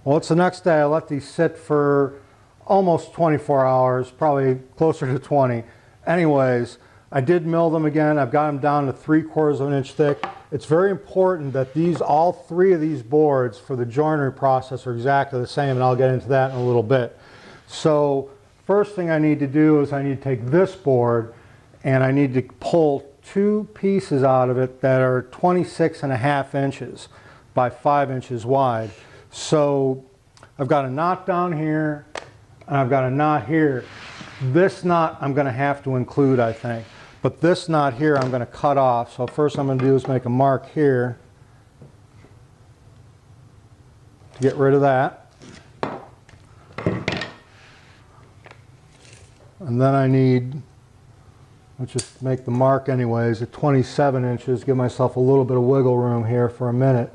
Well, it's the next day. I let these sit for almost 24 hours, probably closer to 20. Anyways, I did mill them again. I've got them down to 3/4 of an inch thick. It's very important that all three of these boards for the joinery process are exactly the same, and I'll get into that in a little bit. So first thing I need to do is I need to take this board and I need to pull two pieces out of it that are 26.5 inches by 5 inches wide. So I've got a knot down here and I've got a knot here. This knot I'm going to have to include, I think. But this knot here I'm going to cut off. So first I'm going to do is make a mark here to get rid of that. And then I need, let's just make the mark anyways, at 27 inches, give myself a little bit of wiggle room here for a minute.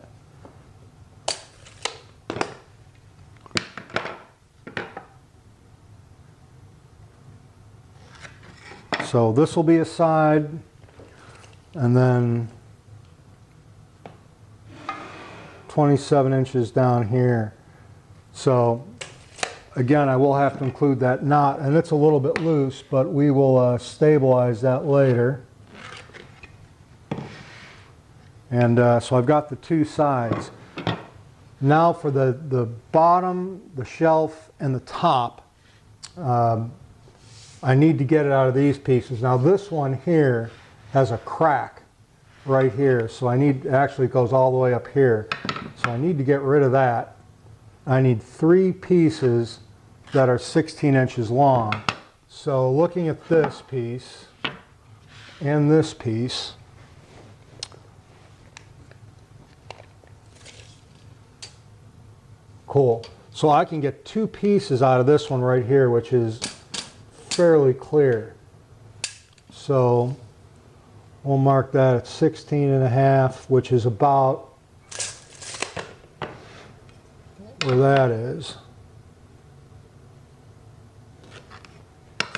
So this will be a side, and then 27 inches down here. So again, I will have to include that knot, and it's a little bit loose, but we will stabilize that later. And so I've got the two sides. Now for the bottom, the shelf, and the top, I need to get it out of these pieces. Now this one here has a crack right here, so actually it goes all the way up here. So I need to get rid of that. I need 3 pieces that are 16 inches long. So looking at this piece and this piece, cool. So I can get 2 pieces out of this one right here, which is fairly clear. So we'll mark that at 16.5, which is about where that is.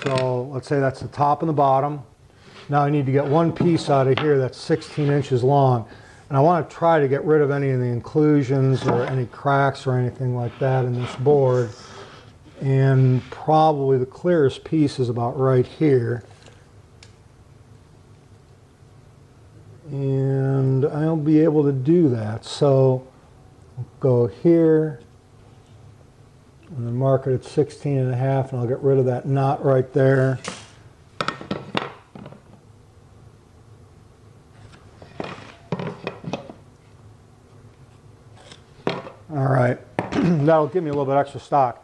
So let's say that's the top and the bottom. Now I need to get 1 piece out of here that's 16 inches long. And I want to try to get rid of any of the inclusions or any cracks or anything like that in this board. And probably the clearest piece is about right here. And I'll be able to do that. So I'll go here and then mark it at 16.5, and I'll get rid of that knot right there. All right, that'll give me a little bit extra stock.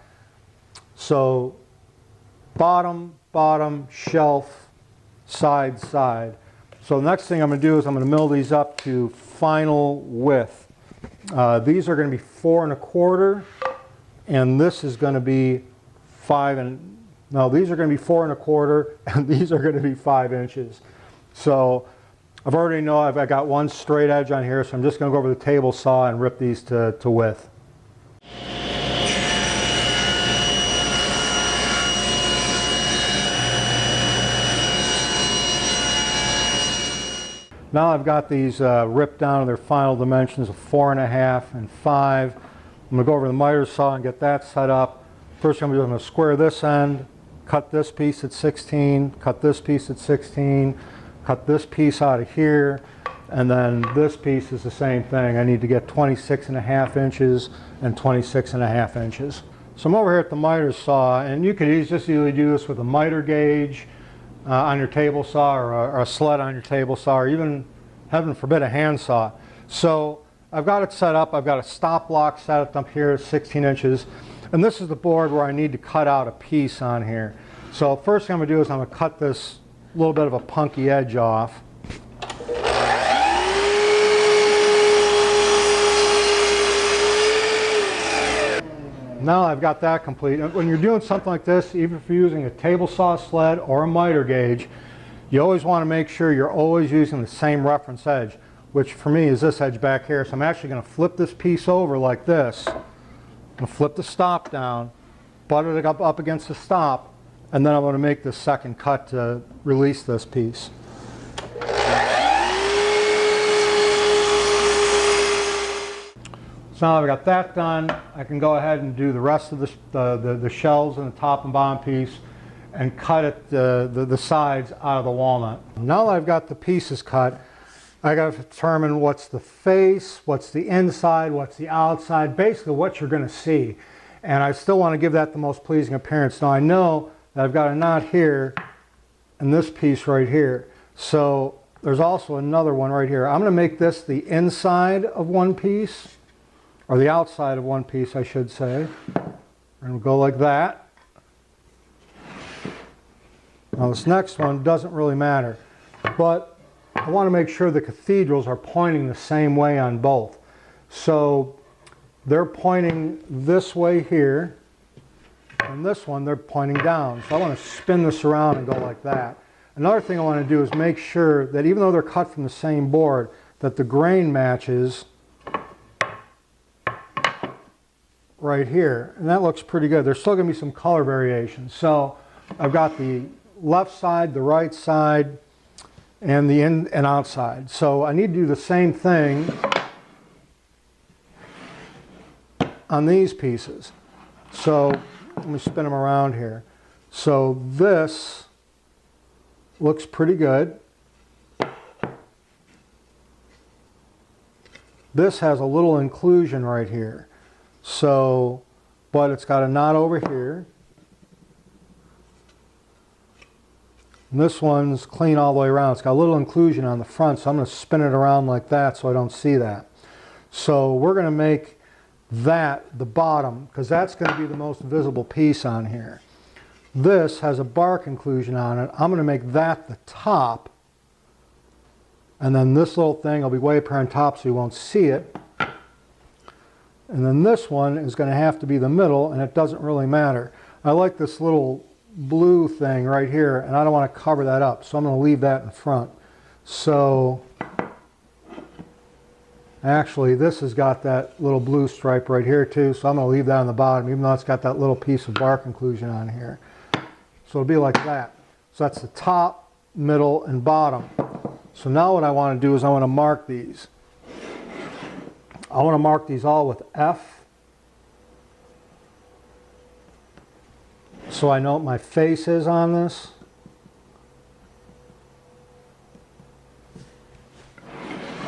So bottom, bottom, shelf, side, side. So the next thing I'm going to do is I'm going to mill these up to final width. These are going to be 4 1/4, and this is going to be 5 and, no, these are going to be 4 1/4, and these are going to be 5 inches. So I've already know I've got one straight edge on here, so I'm just going to go over the table saw and rip these to width. Now I've got these ripped down to their final dimensions of 4.5 and 5. I'm going to go over the miter saw and get that set up. First I'm going to square this end, cut this piece at 16, cut this piece at 16, cut this piece out of here, and then this piece is the same thing. I need to get 26.5 inches and 26.5 inches. So I'm over here at the miter saw, and you could just easily do this with a miter gauge on your table saw, or a sled on your table saw, or even, heaven forbid, a hand saw. So I've got it set up. I've got a stop block set up here at 16 inches. And this is the board where I need to cut out a piece on here. So first thing I'm going to do is I'm going to cut this little bit of a punky edge off. Now I've got that complete. When you're doing something like this, even if you're using a table saw sled or a miter gauge, you always want to make sure you're always using the same reference edge, which for me is this edge back here. So I'm actually going to flip this piece over like this. I'm going to flip the stop down, butt it up against the stop, and then I'm going to make this second cut to release this piece. So now I've got that done, I can go ahead and do the rest of the shelves and the top and bottom piece and cut it, the sides out of the walnut. Now that I've got the pieces cut, I got to determine what's the face, what's the inside, what's the outside, basically what you're going to see. And I still want to give that the most pleasing appearance. Now I know that I've got a knot here and this piece right here. So there's also another one right here. I'm going to make this the inside of one piece, or the outside of one piece I should say. And we'll go like that. Now this next one doesn't really matter, but I want to make sure the cathedrals are pointing the same way on both. So they're pointing this way here, and this one they're pointing down. So I want to spin this around and go like that. Another thing I want to do is make sure that even though they're cut from the same board, that the grain matches right here. And that looks pretty good. There's still going to be some color variations. So I've got the left side, the right side, and the in and outside. So I need to do the same thing on these pieces. So let me spin them around here. So this looks pretty good. This has a little inclusion right here. So, but it's got a knot over here. And this one's clean all the way around. It's got a little inclusion on the front, so I'm going to spin it around like that so I don't see that. So we're going to make that the bottom, because that's going to be the most visible piece on here. This has a bark inclusion on it. I'm going to make that the top, and then this little thing will be way up here on top so you won't see it. And then this one is going to have to be the middle, and it doesn't really matter. I like this little blue thing right here, and I don't want to cover that up, so I'm going to leave that in front. So actually this has got that little blue stripe right here too, so I'm going to leave that on the bottom even though it's got that little piece of bark inclusion on here. So it'll be like that. So that's the top, middle, and bottom. So now what I want to do is I want to mark these. I want to mark these all with F, so I know what my face is on this.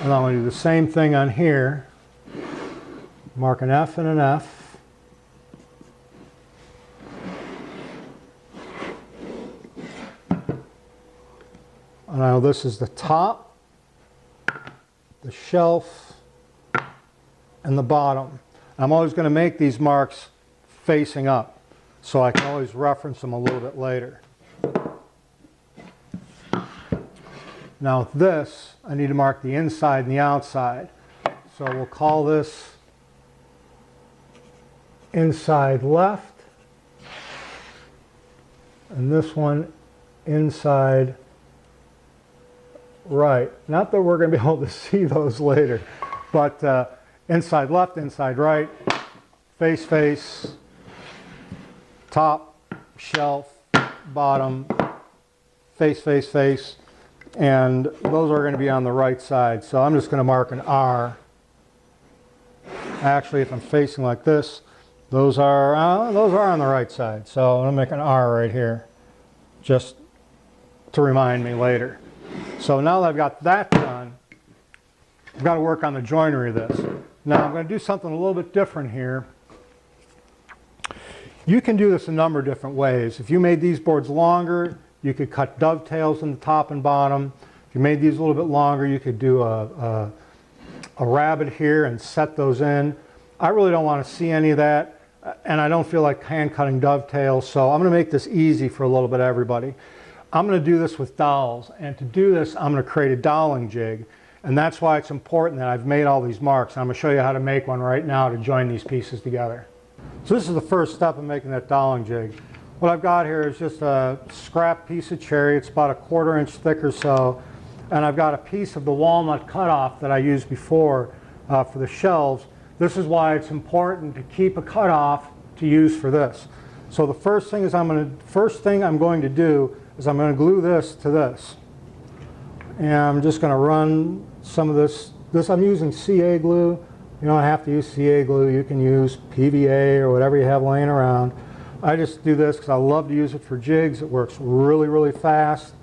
And I'm going to do the same thing on here. Mark an F and an F. And I know this is the top, the shelf, and the bottom. I'm always going to make these marks facing up, so I can always reference them a little bit later. Now with this, I need to mark the inside and the outside. So we'll call this inside left, and this one inside right. Not that we're going to be able to see those later, but inside left, inside right, face, face, top, shelf, bottom, face, face, face, and those are going to be on the right side. So I'm just going to mark an R. Actually, if I'm facing like this, those are on the right side. So I'm going to make an R right here, just to remind me later. So now that I've got that done, I've got to work on the joinery of this. Now I'm going to do something a little bit different here. You can do this a number of different ways. If you made these boards longer, you could cut dovetails in the top and bottom. If you made these a little bit longer, you could do a rabbet here and set those in. I really don't want to see any of that, and I don't feel like hand cutting dovetails, so I'm going to make this easy for a little bit everybody. I'm going to do this with dowels, and to do this I'm going to create a doweling jig, and that's why it's important that I've made all these marks. I'm going to show you how to make one right now to join these pieces together. So this is the first step in making that doweling jig. What I've got here is just a scrap piece of cherry. It's about a 1/4 inch thick or so, and I've got a piece of the walnut cutoff that I used before for the shelves. This is why it's important to keep a cutoff to use for this. So the first thing I'm going to do is I'm going to glue this to this, and I'm just going to run some of this. I'm using CA glue, You don't have to use CA glue. You can use PVA or whatever you have laying around. I just do this because I love to use it for jigs. It works really, really fast,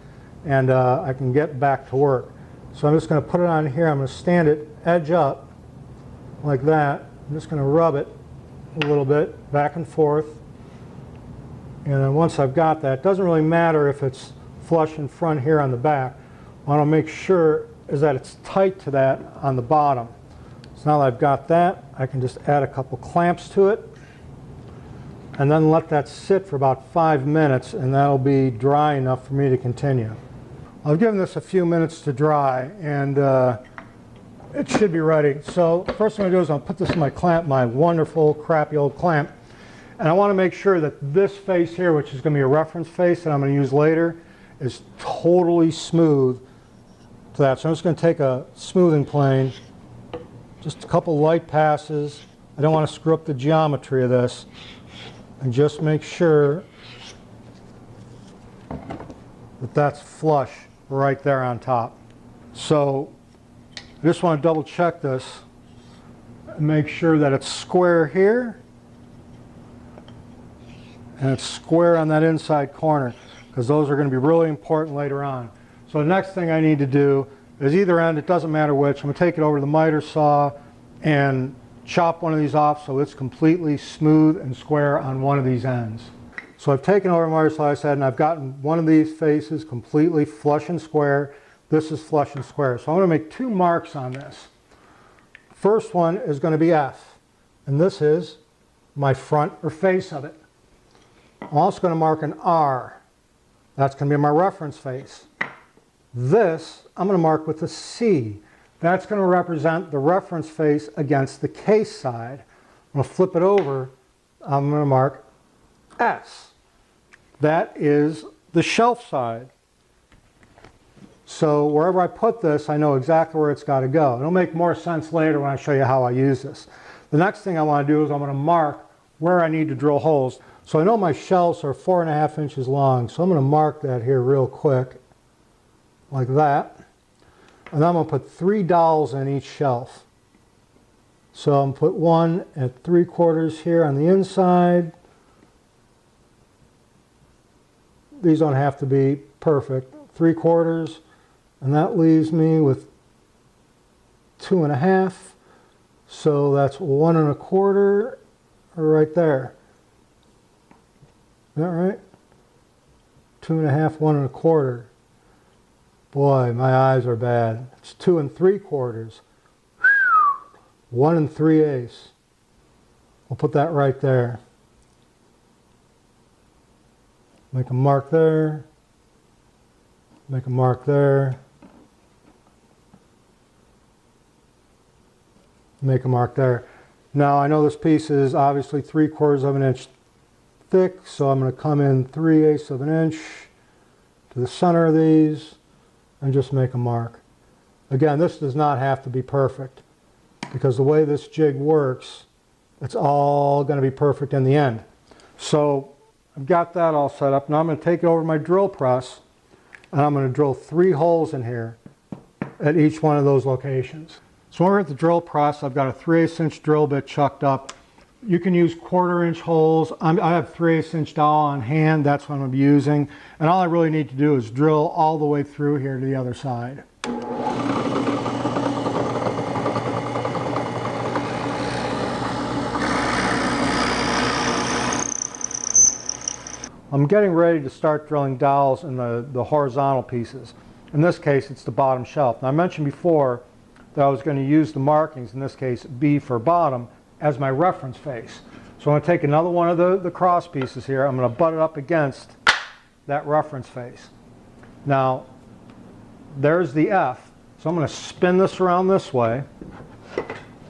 and I can get back to work. So I'm just going to put it on here. I'm going to stand it edge up like that. I'm just going to rub it a little bit back and forth. And then once I've got that, it doesn't really matter if it's flush in front here on the back. What I want to make sure is that it's tight to that on the bottom. So now that I've got that, I can just add a couple clamps to it and then let that sit for about 5 minutes, and that'll be dry enough for me to continue. I've given this a few minutes to dry, and it should be ready. So first thing I'm going to do is I'll put this in my clamp, my wonderful crappy old clamp, and I want to make sure that this face here, which is going to be a reference face that I'm going to use later, is totally smooth to that. So I'm just going to take a smoothing plane, just a couple light passes. I don't want to screw up the geometry of this, and just make sure that that's flush right there on top. So I just want to double check this and make sure that it's square here and it's square on that inside corner, because those are going to be really important later on. So the next thing I need to do is either end, it doesn't matter which, I'm going to take it over to the miter saw and chop one of these off so it's completely smooth and square on one of these ends. So I've taken over my miter saw, I said, and I've gotten one of these faces completely flush and square. This is flush and square. So I'm going to make 2 marks on this. First one is going to be F, and this is my front or face of it. I'm also going to mark an R. That's going to be my reference face. This I'm going to mark with a C. That's going to represent the reference face against the case side. I'm going to flip it over. I'm going to mark S. That is the shelf side. So wherever I put this, I know exactly where it's got to go. It'll make more sense later when I show you how I use this. The next thing I want to do is I'm going to mark where I need to drill holes. So I know my shelves are 4.5 inches long, so I'm going to mark that here real quick, like that. And then I'm going to put 3 dowels in each shelf. So I'm going to put one at 3/4 here on the inside. These don't have to be perfect. 3/4, and that leaves me with 2.5. So that's 1 1/4 right there. Is that right? 2.5, 1 1/4. Boy, my eyes are bad. It's 2 3/4. 1 3/8. We'll put that right there. Make a mark there. Make a mark there. Make a mark there. Now I know this piece is obviously 3/4 of an inch thick, so I'm going to come in 3/8 of an inch to the center of these and just make a mark. Again, this does not have to be perfect, because the way this jig works, it's all going to be perfect in the end. So I've got that all set up. Now I'm going to take it over my drill press, and I'm going to drill 3 holes in here at each one of those locations. So over at the drill press, I've got a 3/8 inch drill bit chucked up. You can use 1/4 inch holes. I have 3/8 inch dowel on hand. That's what I'm going to be using. And all I really need to do is drill all the way through here to the other side. I'm getting ready to start drilling dowels in the horizontal pieces. In this case, it's the bottom shelf. Now, I mentioned before that I was going to use the markings, in this case B for bottom, as my reference face. So I'm going to take another one of the cross pieces here. I'm going to butt it up against that reference face. Now, there's the F. So I'm going to spin this around this way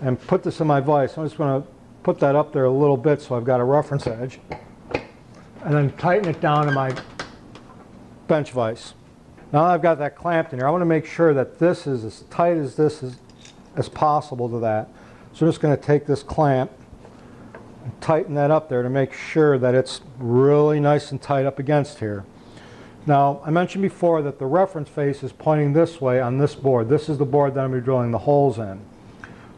and put this in my vise. I'm just going to put that up there a little bit so I've got a reference edge. And then tighten it down to my bench vise. Now that I've got that clamped in here, I want to make sure that this is as tight as this is as possible to that. So I'm just going to take this clamp and tighten that up there to make sure that it's really nice and tight up against here. Now, I mentioned before that the reference face is pointing this way on this board. This is the board that I'm going to be drilling the holes in.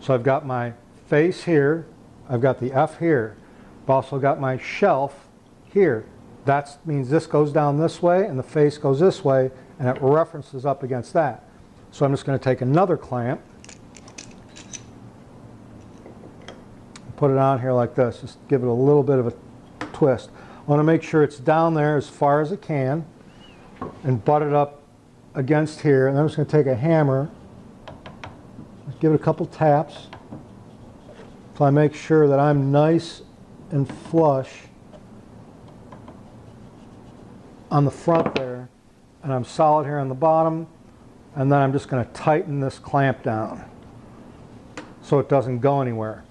So I've got my face here, I've got the F here. I've also got my shelf here. That means this goes down this way and the face goes this way, and it references up against that. So I'm just going to take another clamp, put it on here like this, just give it a little bit of a twist. I want to make sure it's down there as far as it can and butt it up against here, and I'm just going to take a hammer, give it a couple taps so I make sure that I'm nice and flush on the front there, and I'm solid here on the bottom, and then I'm just going to tighten this clamp down so it doesn't go anywhere.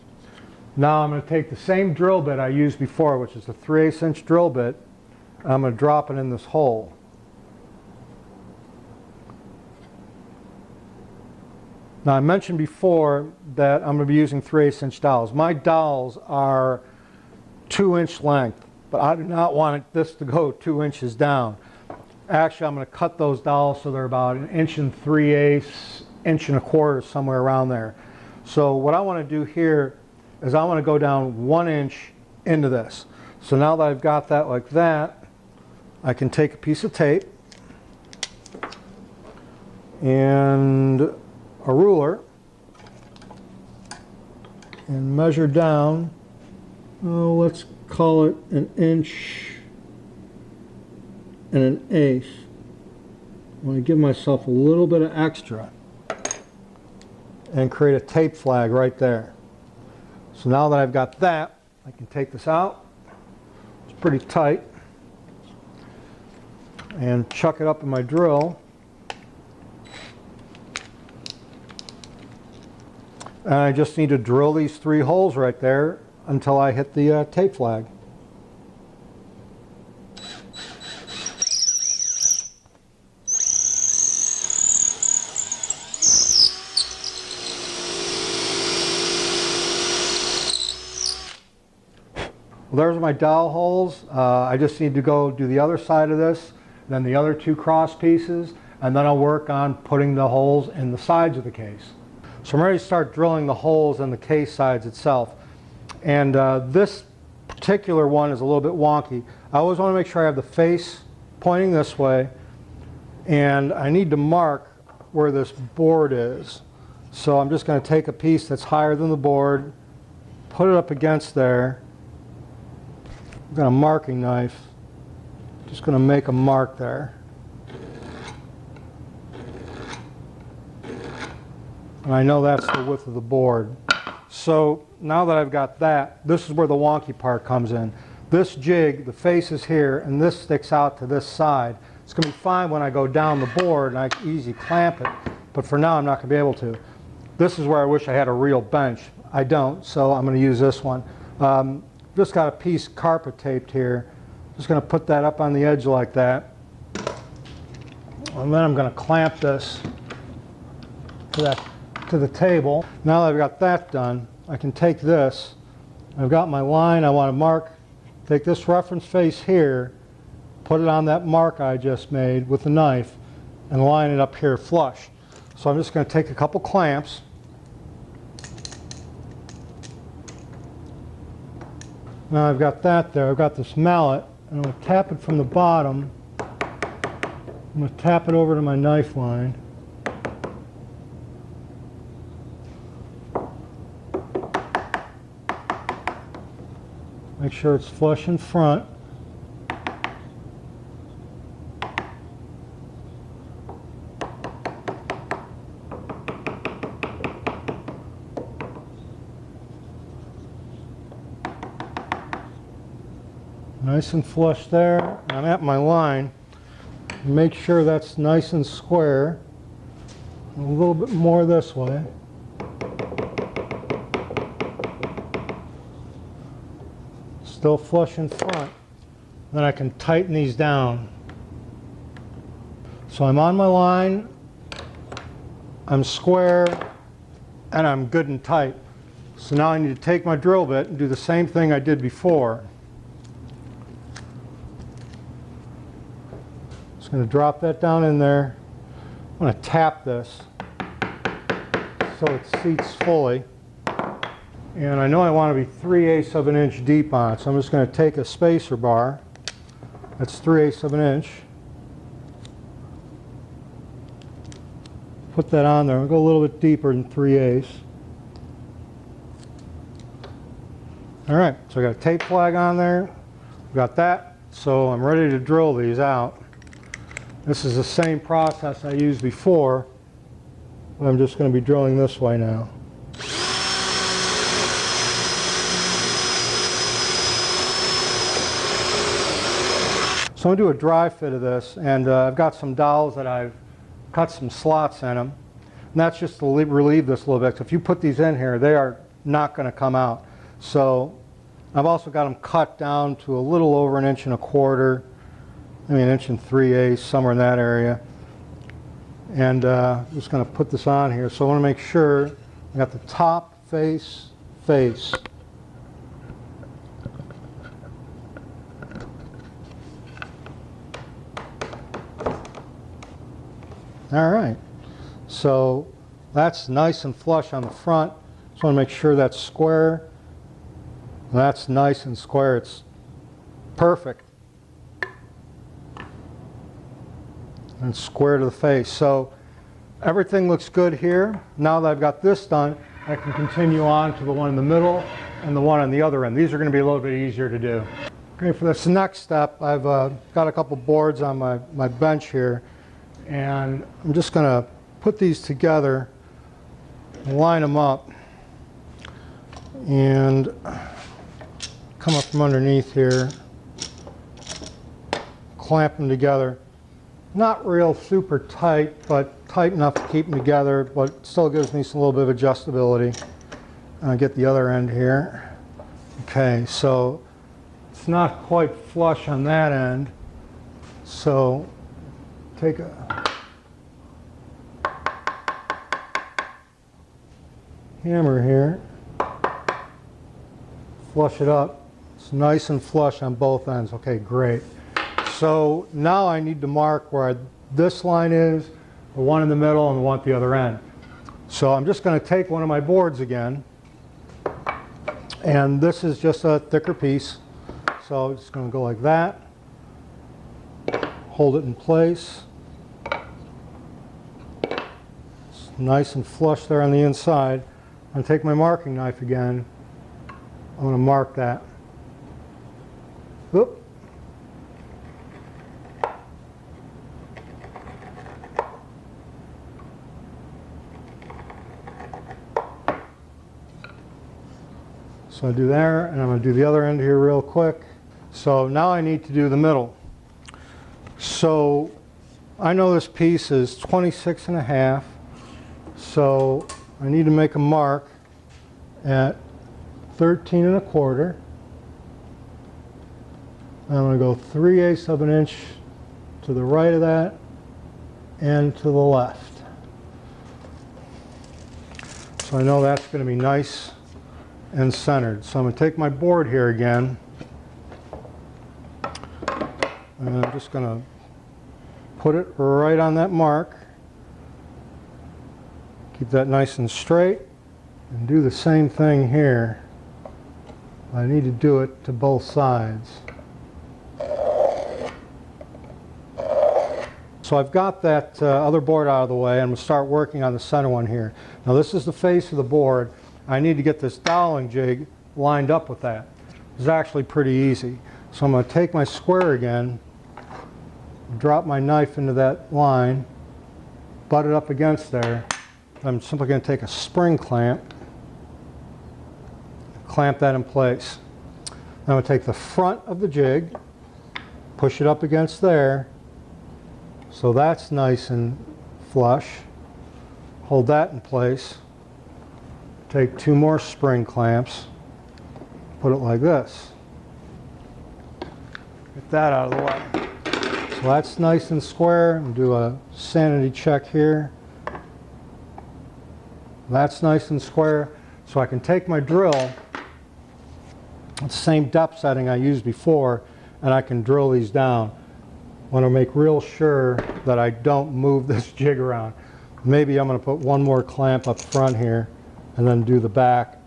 Now I'm going to take the same drill bit I used before, which is a 3/8 inch drill bit, and I'm going to drop it in this hole. Now I mentioned before that I'm going to be using 3/8 inch dowels. My dowels are 2-inch length, but I do not want this to go 2 inches down. Actually, I'm going to cut those dowels so they're about 1 3/8 inch, 1 1/4, somewhere around there. So what I want to do here is I want to go down 1 inch into this. So now that I've got that like that, I can take a piece of tape and a ruler and measure down, oh, let's call it 1 1/8 inches. I want to give myself a little bit of extra and create a tape flag right there. So now that I've got that, I can take this out. It's pretty tight. And chuck it up in my drill. And I just need to drill these 3 holes right there until I hit the tape flag. Well, there's my dowel holes. I just need to go do the other side of this, then the other 2 cross pieces, and then I'll work on putting the holes in the sides of the case. So I'm ready to start drilling the holes in the case sides itself. And this particular one is a little bit wonky. I always want to make sure I have the face pointing this way, and I need to mark where this board is. So I'm just going to take a piece that's higher than the board, put it up against there. I've got a marking knife, just going to make a mark there. And I know that's the width of the board. So now that I've got that, this is where the wonky part comes in. This jig, the face is here, and this sticks out to this side. It's going to be fine when I go down the board and I can easily clamp it, but for now I'm not going to be able to. This is where I wish I had a real bench. I don't, so I'm going to use this one. Just got a piece carpet taped here. Just going to put that up on the edge like that. And then I'm going to clamp this to the table. Now that I've got that done, I can take this. I've got my line I want to mark. Take this reference face here, put it on that mark I just made with the knife, and line it up here flush. So I'm just going to take a couple clamps. Now I've got that there. I've got this mallet, and I'm going to tap it from the bottom. I'm going to tap it over to my knife line. Make sure it's flush in front. Nice and flush there. I'm at my line. Make sure that's nice and square. A little bit more this way. Still flush in front. Then I can tighten these down. So I'm on my line, I'm square, and I'm good and tight. So now I need to take my drill bit and do the same thing I did before. Just going to drop that down in there. I'm going to tap this so it seats fully. And I know I want to be 3/8 of an inch deep on it, so I'm just going to take a spacer bar. That's 3/8 of an inch. Put that on there. I'll go a little bit deeper than 3/8. All right, so I got a tape flag on there. Got that, so I'm ready to drill these out. This is the same process I used before, but I'm just going to be drilling this way now. So I'm going to do a dry fit of this, and I've got some dowels that I've cut some slots in them. And that's just to relieve this a little bit. So if you put these in here, they are not going to come out. So I've also got them cut down to a little over 1.25 inches, maybe 1 3/8, somewhere in that area. And I'm just going to put this on here. So I want to make sure I got the top face. All right, so that's nice and flush on the front. Just want to make sure that's square. That's nice and square. It's perfect. And square to the face. So everything looks good here. Now that I've got this done, I can continue on to the one in the middle and the one on the other end. These are going to be a little bit easier to do. Okay, for this next step, I've got a couple boards on my bench here. And I'm just going to put these together, line them up, and come up from underneath here, clamp them together. Not real super tight, but tight enough to keep them together, but still gives me a little bit of adjustability. Get the other end here. Okay, so it's not quite flush on that end, so take a hammer here, flush it up. It's nice and flush on both ends. Okay, great. So now I need to mark where this line is, the one in the middle, and the one at the other end. So I'm just going to take one of my boards again, and this is just a thicker piece. So I'm just going to go like that, hold it in place. Nice and flush there on the inside. I'm going to take my marking knife again. I'm going to mark that. Oop. So I do there, and I'm going to do the other end here real quick. So now I need to do the middle. So I know this piece is 26.5. So I need to make a mark at 13.25. I'm going to go 3/8 of an inch to the right of that and to the left. So I know that's going to be nice and centered. So I'm going to take my board here again, and I'm just going to put it right on that mark. Keep that nice and straight, and do the same thing here. I need to do it to both sides. So I've got that other board out of the way. I'm going to start working on the center one here. Now this is the face of the board. I need to get this doweling jig lined up with that. It's actually pretty easy. So I'm going to take my square again, drop my knife into that line, butt it up against there. I'm simply going to take a spring clamp, clamp that in place. I'm going to take the front of the jig, push it up against there, so that's nice and flush. Hold that in place. Take 2 more spring clamps, put it like this. Get that out of the way. So that's nice and square. And do a sanity check here. That's nice and square. So I can take my drill, the same depth setting I used before, and I can drill these down. I want to make real sure that I don't move this jig around. Maybe I'm going to put one more clamp up front here and then do the back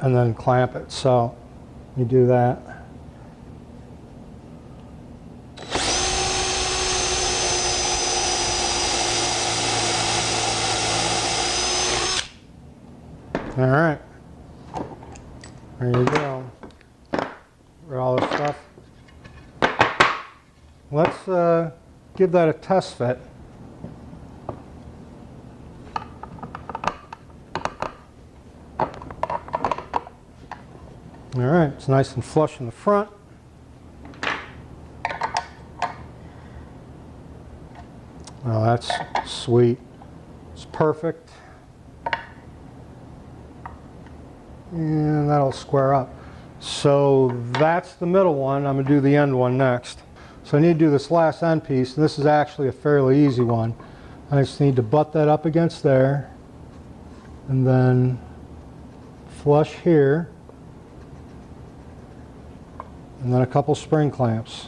and then clamp it. So you do that. All right, there you go. For all this stuff. Let's give that a test fit. All right, it's nice and flush in the front. Oh, that's sweet. It's perfect. And that'll square up. So that's the middle one. I'm going to do the end one next. So I need to do this last end piece, and this is actually a fairly easy one. I just need to butt that up against there, and then flush here, and then a couple spring clamps.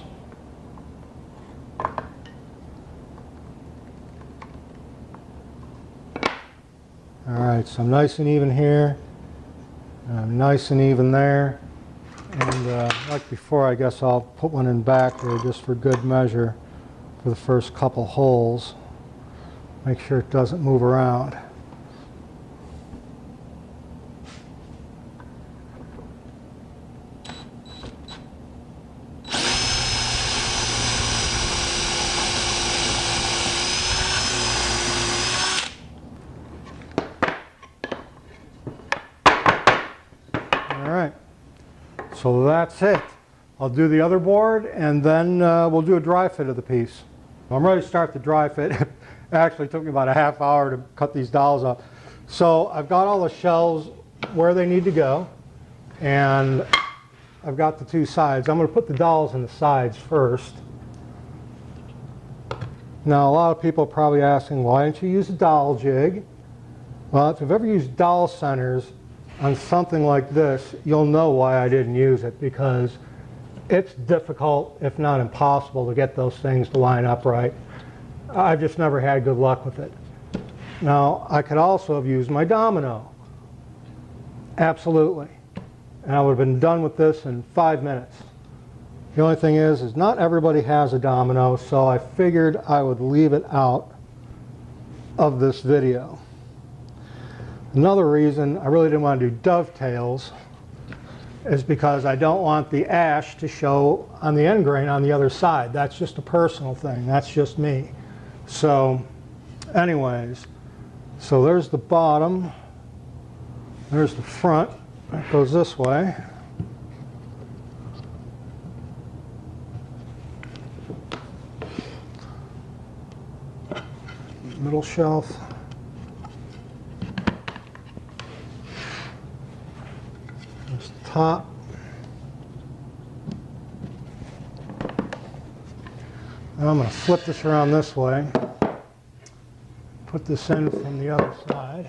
Alright, so I'm nice and even here. I'm nice and even there, and like before, I guess I'll put one in back there just for good measure for the first couple holes. Make sure it doesn't move around. So that's it. I'll do the other board, and then we'll do a dry fit of the piece. I'm ready to start the dry fit. It actually took me about a half hour to cut these dowels up. So I've got all the shelves where they need to go, and I've got the two sides. I'm going to put the dowels in the sides first. Now, a lot of people are probably asking, why didn't you use a dowel jig? Well, if you've ever used dowel centers on something like this, you'll know why I didn't use it, because it's difficult, if not impossible, to get those things to line up right. I've just never had good luck with it. Now, I could also have used my domino. Absolutely. And I would have been done with this in 5 minutes. The only thing is not everybody has a domino, so I figured I would leave it out of this video. Another reason I really didn't want to do dovetails is because I don't want the ash to show on the end grain on the other side. That's just a personal thing. That's just me. So anyways, so there's the bottom. There's the front. It goes this way. Middle shelf. Top. Now I'm going to flip this around this way, put this in from the other side.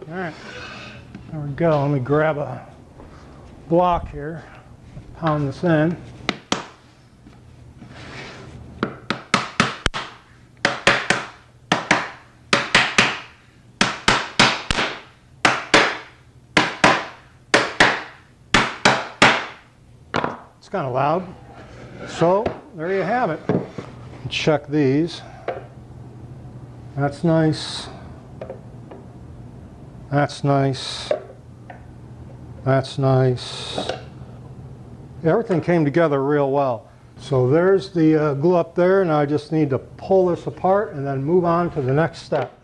Alright, there we go. Let me grab a block here, pound this in. It's kind of loud. So there you have it. Check these. That's nice. That's nice. That's nice. Everything came together real well. So there's the glue up there, and I just need to pull this apart and then move on to the next step.